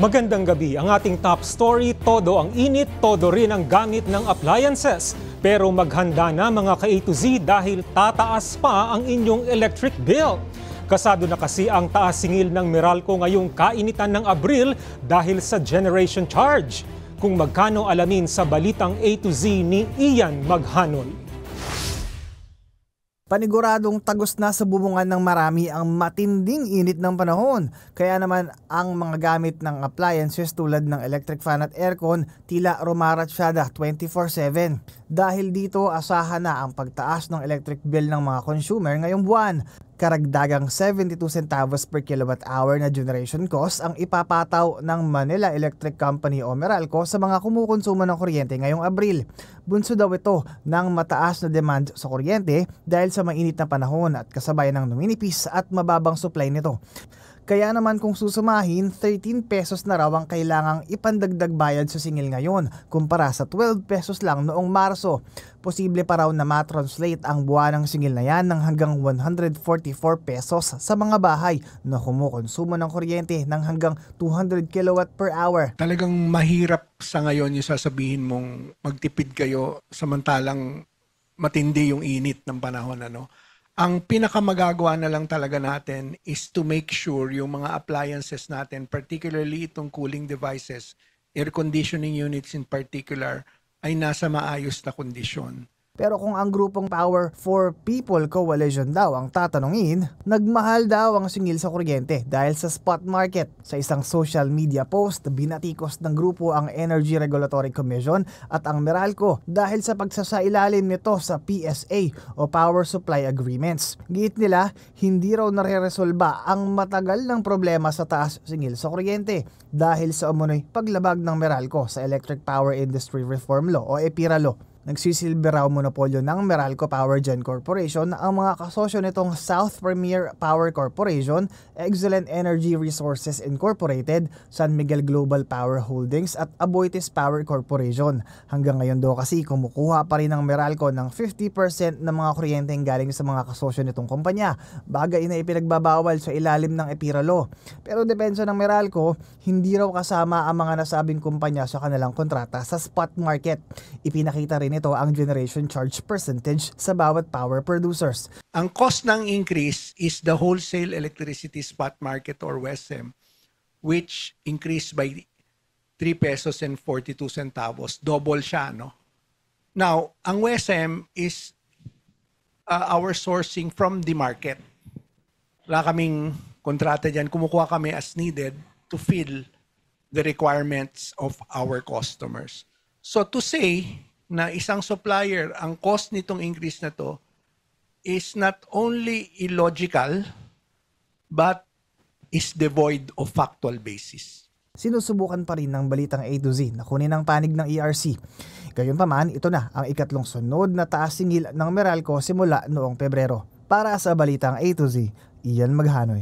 Magandang gabi. Ang ating top story, todo ang init, todo rin ang gamit ng appliances. Pero maghanda na mga ka-A to Z dahil tataas pa ang inyong electric bill. Kasado na kasi ang taas singil ng Meralco ngayong kainitan ng Abril dahil sa generation charge. Kung magkano alamin sa balitang A to Z ni Ian Maghanol. Paniguradong tagos na sa bubungan ng marami ang matinding init ng panahon. Kaya naman ang mga gamit ng appliances tulad ng electric fan at aircon tila rumaratsyada 24/7. Dahil dito asahan na ang pagtaas ng electric bill ng mga consumer ngayong buwan. Karagdagang 72 centavos per kilowatt hour na generation cost ang ipapataw ng Manila Electric Company o Meralco sa mga kumukonsumo ng kuryente ngayong Abril. Bunso daw ito ng mataas na demand sa kuryente dahil sa mainit na panahon at kasabay ng numinipis at mababang supply nito. Kaya naman kung susumahin, 13 pesos na raw ang kailangang ipandagdag bayad sa singil ngayon kumpara sa 12 pesos lang noong Marso. Posible pa raw na matranslate ang buwanang singil na yan ng hanggang 144 pesos sa mga bahay na kumukonsumo ng kuryente ng hanggang 200 kilowatt per hour. Talagang mahirap sa ngayon yung sasabihin mong magtipid kayo samantalang matindi yung init ng panahon. Ang pinakamagagawa na lang talaga natin is to make sure yung mga appliances natin, particularly itong cooling devices, air conditioning units in particular, ay nasa maayos na kondisyon. Pero kung ang grupong Power for People Coalition daw ang tatanungin, nagmahal daw ang singil sa kuryente dahil sa spot market. Sa isang social media post, binatikos ng grupo ang Energy Regulatory Commission at ang Meralco dahil sa pagsasailalim nito sa PSA o Power Supply Agreements. Giit nila, hindi raw nare-resolba ang matagal ng problema sa taas singil sa kuryente dahil sa umunoy paglabag ng Meralco sa Electric Power Industry Reform Law o EPIRA Law. Nagsisilbi raw monopolyo ng Meralco Power Gen Corporation ang mga kasosyo nitong South Premier Power Corporation, Excellent Energy Resources Incorporated, San Miguel Global Power Holdings at Aboitiz Power Corporation. Hanggang ngayon daw kasi kumukuha pa rin ng Meralco ng 50% ng mga kuryenteng galing sa mga kasosyo nitong kumpanya, bagay na ipinagbabawal sa ilalim ng EPIRA Law. Pero depensa ng Meralco, hindi raw kasama ang mga nasabing kumpanya sa kanilang kontrata sa spot market. Ipinakita rin ito ang generation charge percentage sa bawat power producers. Ang cost ng increase is the wholesale electricity spot market or WESM, which increased by 3 pesos and 42 centavos. Double siya, no? Now, ang WESM is our sourcing from the market. Wala kaming kontrata dyan. Kumukuha kami as needed to fill the requirements of our customers. So to say na isang supplier, ang cost nitong increase na to is not only illogical, but is devoid of factual basis. Sinusubukan pa rin ng balitang A to Z na kunin ang panig ng ERC. Gayunpaman, ito na ang ikatlong sunod na taas singil ng Meralco simula noong Pebrero. Para sa balitang A to Z, Ian Maghanoy.